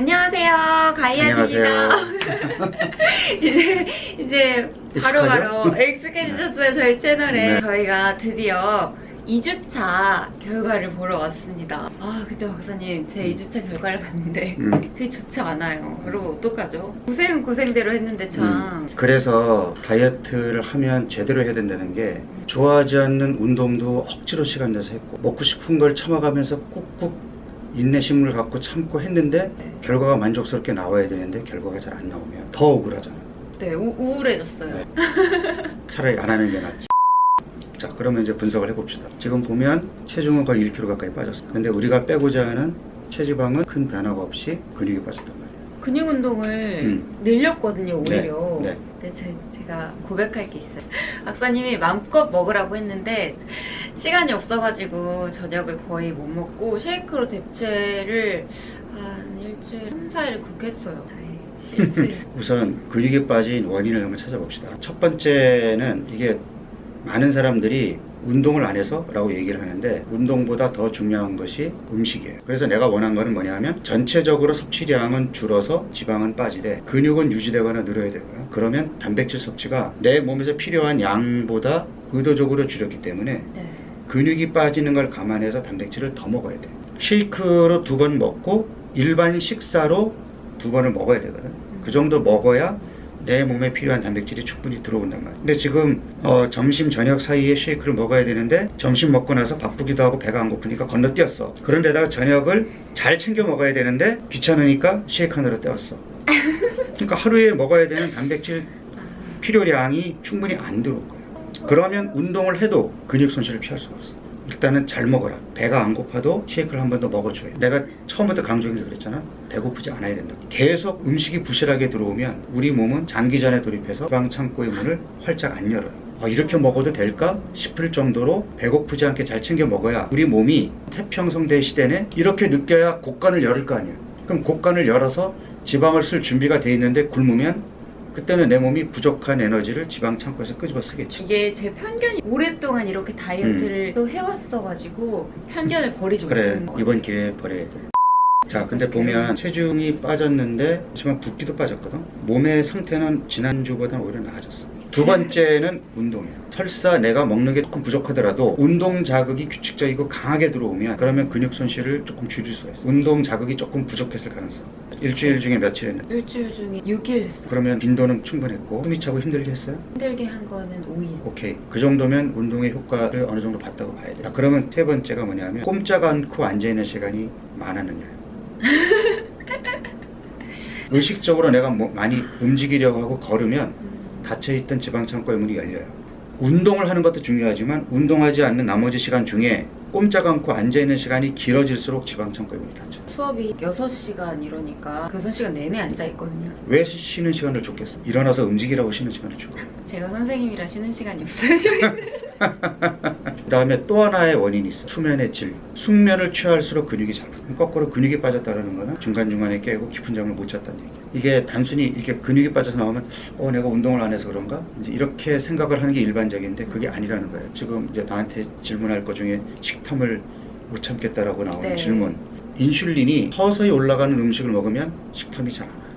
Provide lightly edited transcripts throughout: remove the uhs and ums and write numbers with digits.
안녕하세요, 가이안입니다. 이제 바로 익숙해지셨어요, 저희 채널에. 네. 저희가 드디어 2주차 결과를 보러 왔습니다. 아, 근데 박사님, 제 2주차 결과를 봤는데 그게 좋지 않아요. 여러분 어떡하죠? 고생은 고생대로 했는데 참. 그래서 다이어트를 하면 제대로 해야 된다는 게, 좋아하지 않는 운동도 억지로 시간 내서 했고, 먹고 싶은 걸 참아가면서 꾹꾹 인내심을 갖고 참고 했는데 결과가 만족스럽게 나와야 되는데 결과가 잘 안 나오면 더 억울하잖아. 네, 우울해졌어요. 네. 차라리 안 하는 게 낫지. 자, 그러면 이제 분석을 해봅시다. 지금 보면 체중은 거의 1kg 가까이 빠졌어. 근데 우리가 빼고자 하는 체지방은 큰 변화가 없이 근육이 빠졌단 말이에요. 근육 운동을 늘렸거든요, 오히려. 네. 근데 제가 고백할 게 있어요. 박사님이 마음껏 먹으라고 했는데 시간이 없어가지고 저녁을 거의 못 먹고 쉐이크로 대체를 한 일주일, 3-4일 그렇게 했어요. 실수예요. 우선 근육이 빠진 원인을 한번 찾아봅시다. 첫 번째는, 이게 많은 사람들이 운동을 안 해서 라고 얘기를 하는데, 운동보다 더 중요한 것이 음식이에요. 그래서 내가 원한 거는 뭐냐면, 전체적으로 섭취량은 줄어서 지방은 빠지되 근육은 유지되거나 늘어야 되고요. 그러면 단백질 섭취가 내 몸에서 필요한 양보다 의도적으로 줄였기 때문에 네. 근육이 빠지는 걸 감안해서 단백질을 더 먹어야 돼요. 쉐이크로 2번 먹고 일반 식사로 2번을 먹어야 되거든. 그 정도 먹어야 내 몸에 필요한 단백질이 충분히 들어온단 말이야. 근데 지금 점심 저녁 사이에 쉐이크를 먹어야 되는데, 점심 먹고 나서 바쁘기도 하고 배가 안 고프니까 건너뛰었어. 그런데다가 저녁을 잘 챙겨 먹어야 되는데 귀찮으니까 쉐이크 하나로 때웠어. 그러니까 하루에 먹어야 되는 단백질 필요량이 충분히 안 들어올 거야. 그러면 운동을 해도 근육 손실을 피할 수가 없어. 일단은 잘 먹어라. 배가 안 고파도 쉐이크를 한 번 더 먹어줘요. 내가 처음부터 강조해서 그랬잖아. 배고프지 않아야 된다. 계속 음식이 부실하게 들어오면 우리 몸은 장기전에 돌입해서 지방 창고의 문을 활짝 안 열어요. 이렇게 먹어도 될까 싶을 정도로 배고프지 않게 잘 챙겨 먹어야 우리 몸이, 태평성대 시대는 이렇게 느껴야 곡간을 열을 거 아니야. 그럼 곡간을 열어서 지방을 쓸 준비가 돼 있는데 굶으면, 그때는 내 몸이 부족한 에너지를 지방 창고에서 끄집어 쓰겠지. 이게 제 편견이, 오랫동안 이렇게 다이어트를 또 해왔어가지고 편견을 버리지 그래, 못하는 거 같아요. 이번 기회에 버려야 돼. 자, 근데 보면 체중이 빠졌는데 하지만 붓기도 빠졌거든. 몸의 상태는 지난주보다는 오히려 나아졌어. 두 번째는 운동이에요. 설사 내가 먹는 게 조금 부족하더라도 운동 자극이 규칙적이고 강하게 들어오면, 그러면 근육 손실을 조금 줄일 수가 있어. 운동 자극이 조금 부족했을 가능성. 일주일 중에 며칠 했는데? 일주일 중에 6일 했어요. 그러면 빈도는 충분했고, 숨이 차고 힘들게 했어요? 힘들게 한 거는 5일. 오케이. 그 정도면 운동의 효과를 어느 정도 봤다고 봐야 돼. 자, 그러면 세 번째가 뭐냐면, 꼼짝 않고 앉아있는 시간이 많았느냐. 의식적으로 내가 많이 움직이려고 하고 걸으면 닫혀있던 지방창고의 문이 열려요. 운동을 하는 것도 중요하지만 운동하지 않는 나머지 시간 중에 꼼짝 않고 앉아있는 시간이 길어질수록 지방창고의 문이 닫혀요. 수업이 6시간 이러니까 6시간 내내 앉아있거든요. 왜 쉬는 시간을 줬겠어? 일어나서 움직이라고 쉬는 시간을 주고. 제가 선생님이라 쉬는 시간이 없어요, 저희는. 그 다음에 또 하나의 원인이 있어. 수면의 질. 숙면을 취할수록 근육이 잘 빠져. 거꾸로 근육이 빠졌다는 거는 중간중간에 깨고 깊은 잠을 못 잤다는 얘기야. 이게 단순히 이렇게 근육이 빠져서 나오면 내가 운동을 안 해서 그런가? 이제 이렇게 생각을 하는 게 일반적인데 그게 아니라는 거예요. 지금 이제 나한테 질문할 것 중에 식탐을 못 참겠다라고 나오는 질문. 인슐린이 서서히 올라가는 음식을 먹으면 식탐이 잘 안 와요.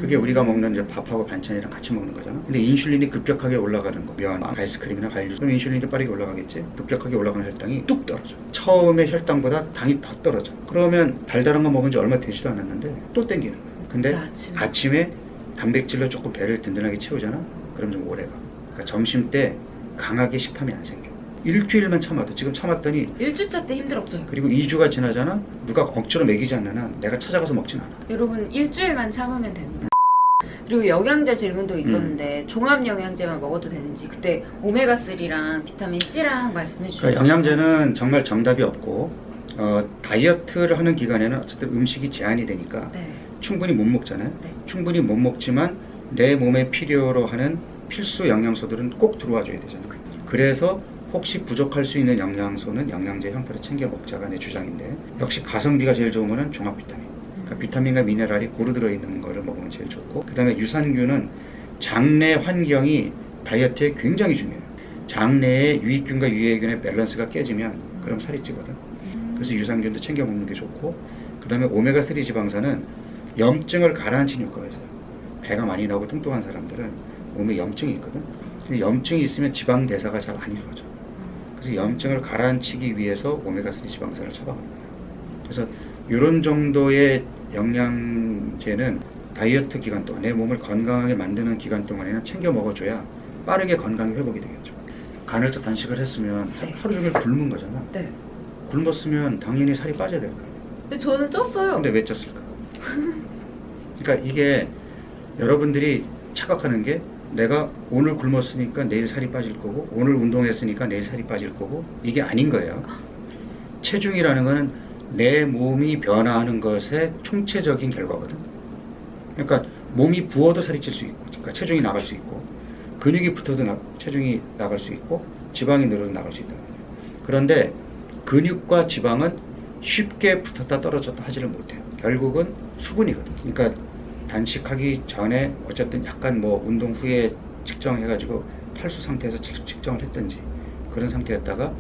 그게 우리가 먹는 이제 밥하고 반찬이랑 같이 먹는 거잖아. 근데 인슐린이 급격하게 올라가는 거, 면, 아이스크림이나 과일, 그럼 인슐린이 빠르게 올라가겠지. 급격하게 올라가는 혈당이 뚝 떨어져. 처음에 혈당보다 당이 더 떨어져. 그러면 달달한 거 먹은 지 얼마 되지도 않았는데 또 땡기는 거야. 근데 아침에 단백질로 조금 배를 든든하게 채우잖아. 그럼 좀 오래 가. 그러니까 점심 때 강하게 식탐이 안 생겨. 일주일만 참아도, 지금 참았더니 1주차 때 힘들었죠. 그리고 2주가 지나잖아. 누가 억지로 먹이지 않는 한 내가 찾아가서 먹진 않아. 여러분, 일주일만 참으면 됩니다. 그리고 영양제 질문도 있었는데 종합 영양제만 먹어도 되는지, 그때 오메가3랑 비타민C랑 말씀해 주셨어요. 그러니까 영양제는 정말 정답이 없고, 다이어트를 하는 기간에는 어쨌든 음식이 제한이 되니까 충분히 못 먹잖아요. 충분히 못 먹지만 내 몸에 필요로 하는 필수 영양소들은 꼭 들어와 줘야 되잖아요. 그래서 혹시 부족할 수 있는 영양소는 영양제 형태로 챙겨 먹자가 내 주장인데, 역시 가성비가 제일 좋은 거는 종합 비타민. 그러니까 비타민과 미네랄이 고루 들어있는 거를 먹으면 제일 좋고, 그 다음에 유산균은 장내 환경이 다이어트에 굉장히 중요해요. 장내에 유익균과 유해균의 밸런스가 깨지면 그럼 살이 찌거든. 그래서 유산균도 챙겨 먹는 게 좋고, 그 다음에 오메가3 지방산은 염증을 가라앉히는 효과가 있어요. 배가 많이 나오고 뚱뚱한 사람들은 몸에 염증이 있거든. 근데 염증이 있으면 지방 대사가 잘 안 이루어져. 그래서 염증을 가라앉히기 위해서 오메가3 지방산을 처방하는 거예요. 그래서 이런 정도의 영양제는 다이어트 기간 동안, 내 몸을 건강하게 만드는 기간 동안에는 챙겨 먹어줘야 빠르게 건강이 회복이 되겠죠. 간헐적 단식을 했으면 네. 하루 종일 굶은 거잖아. 네. 굶었으면 당연히 살이 빠져야 될 거야. 근데 저는 쪘어요. 근데 왜 쪘을까? 그러니까 이게 여러분들이 착각하는 게 내가 오늘 굶었으니까 내일 살이 빠질 거고 오늘 운동했으니까 내일 살이 빠질 거고 이게 아닌 거예요. 체중이라는 거는 내 몸이 변화하는 것의 총체적인 결과거든. 그러니까 몸이 부어도 살이 찔 수 있고, 그러니까 체중이 나갈 수 있고, 근육이 붙어도 체중이 나갈 수 있고, 지방이 늘어도 나갈 수 있다. 그런데 근육과 지방은 쉽게 붙었다 떨어졌다 하지를 못해요. 결국은 수분이거든. 그러니까 단식하기 전에 어쨌든 약간 뭐 운동 후에 측정해가지고 탈수 상태에서 측정을 했든지 그런 상태였다가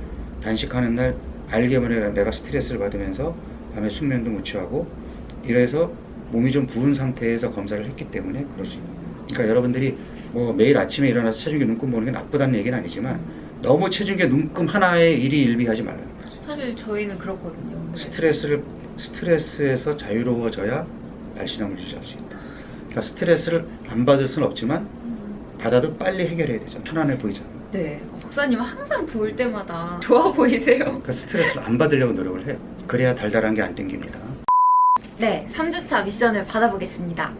단식하는 날 알게 모르게 내가 스트레스를 받으면서 밤에 숙면도 못 취하고 이래서 몸이 좀 부은 상태에서 검사를 했기 때문에 그럴 수 있는 거예요. 그러니까 여러분들이 뭐 매일 아침에 일어나서 체중계 눈금 보는 게 나쁘다는 얘기는 아니지만 너무 체중계 눈금 하나에 일희일비하지 말라는 거죠. 사실 저희는 그렇거든요. 스트레스에서 자유로워져야 날씬함을 유지할 수 있다. 그러니까 스트레스를 안 받을 수는 없지만 받아도 빨리 해결해야 되잖아. 편안해 보이잖아. 네. 박사님은 항상 볼 때마다 좋아 보이세요. 그러니까 스트레스를 안 받으려고 노력을 해요. 그래야 달달한 게 안 땡깁니다. 네, 3주차 미션을 받아보겠습니다.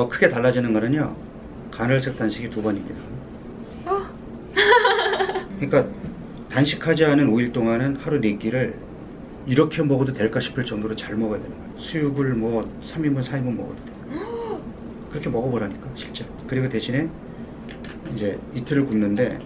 크게 달라지는 거는요. 간헐적 단식이 2번입니다. 그러니까 단식하지 않은 5일 동안은 하루 4끼를 이렇게 먹어도 될까 싶을 정도로 잘 먹어야 되는 거예요. 수육을 뭐 3인분, 4인분 먹어도 돼요. 그렇게 먹어보라니까 실제. 그리고 대신에 이제 이틀을 굶는데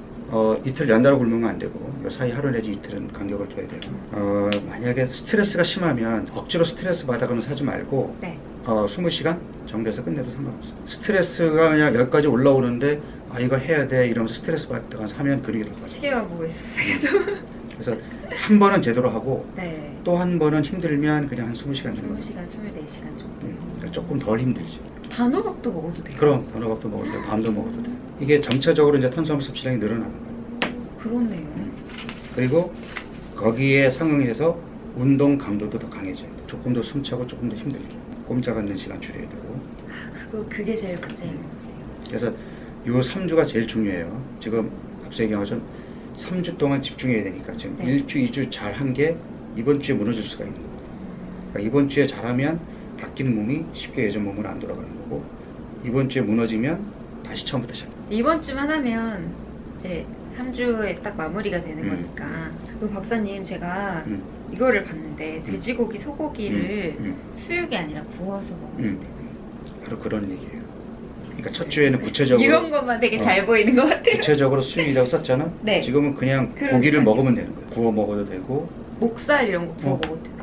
이틀 연달아 굶으면 안 되고 요 사이 하루 내지 이틀은 간격을 둬야 돼요. 만약에 스트레스가 심하면 억지로 스트레스 받아가면서 하지 말고 네. 20시간 정도에서 끝내도 상관없어요. 스트레스가 그냥 여기까지 올라오는데 이거 해야 돼 이러면서 스트레스 받다가 하면 근육이 될 거예요. 시계만 보고 있었어요. 그래서 한 번은 제대로 하고 네. 또 한 번은 힘들면 그냥 한 20시간 정도. 20시간, 24시간 정도. 그러니까 조금 덜 힘들지. 단호박도 먹어도 돼요? 그럼 단호박도 먹어도 돼, 밤도 먹어도 돼. 이게 전체적으로 이제 탄수화물 섭취량이 늘어나는 거예요. 그렇네요. 그리고 거기에 상응해서 운동 강도도 더 강해져야 돼. 조금 더 숨차고 조금 더 힘들게. 꼼짝 않는 시간 줄여야 되고. 그게 제일 문제인 것 같아요. 그래서 요 3주가 제일 중요해요. 지금 앞서 얘기한 것처럼 3주 동안 집중해야 되니까 지금 네. 1주, 2주 잘한 게 이번 주에 무너질 수가 있는 거예요. 그러니까 이번 주에 잘하면 바뀐 몸이 쉽게 예전 몸으로 안 돌아가는 거고 이번 주에 무너지면 다시 처음부터 시작. 이번 주만 하면 이제 3주에 딱 마무리가 되는 거니까. 그리고 박사님 제가 이거를 봤는데 돼지고기, 소고기를 수육이 아니라 구워서 먹어도 돼요. 바로 그런 얘기예요. 그러니까 첫 주에는 구체적으로 이런 것만 되게 잘 보이는 것 같아요. 구체적으로 수육이라고 썼잖아. 네. 지금은 그냥 고기를 먹으면 되는 거예요. 구워 먹어도 되고 목살 이런 거 구워 먹어도 돼요.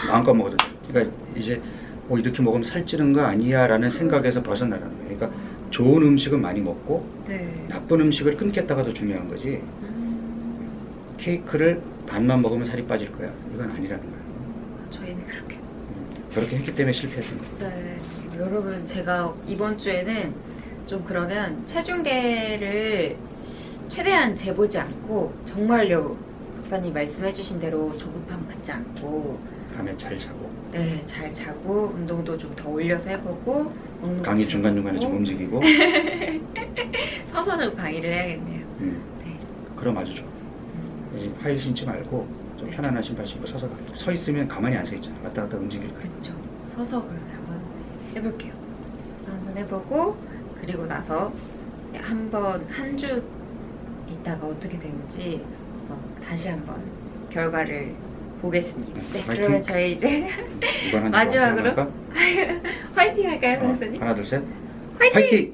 마음껏 먹어도 돼. 그러니까 이제 이렇게 먹으면 살찌는 거 아니야 라는 생각에서 벗어나라는 거예요. 그러니까 좋은 음식은 많이 먹고 네. 나쁜 음식을 끊겠다가 더 중요한 거지. 케이크를 반만 먹으면 살이 빠질 거야. 이건 아니라는 거예요. 저희는 그렇게. 그렇게 했기 때문에 실패했던 거예요. 네. 여러분 제가 이번 주에는 좀 그러면 체중계를 최대한 재보지 않고 정말요 박사님 말씀해주신 대로 조급함 갖지 않고 밤에 잘 자고 네, 잘 자고 운동도 좀 더 올려서 해보고 먹는 거 강의 좀 중간중간에 좀 먹고, 움직이고 서서 좀 강의를 해야겠네요. 네. 그럼 아주 좋아. 하이 신지 말고 좀 네. 편안한 신발 신고 서서 가. 서 있으면 가만히 안 서 있잖아. 왔다 갔다 움직일 거야. 그렇죠. 서서 그러면 한번 해볼게요. 그래서 한번 해보고 그리고 나서 한 주 있다가 어떻게 되는지 다시 한번 결과를 보겠습니다. 네, 화이팅! 그러면 저희 이제 이번 한 마지막으로 할까? 화이팅 할까요, 선생님? 하나 둘 셋. 화이팅! 화이팅!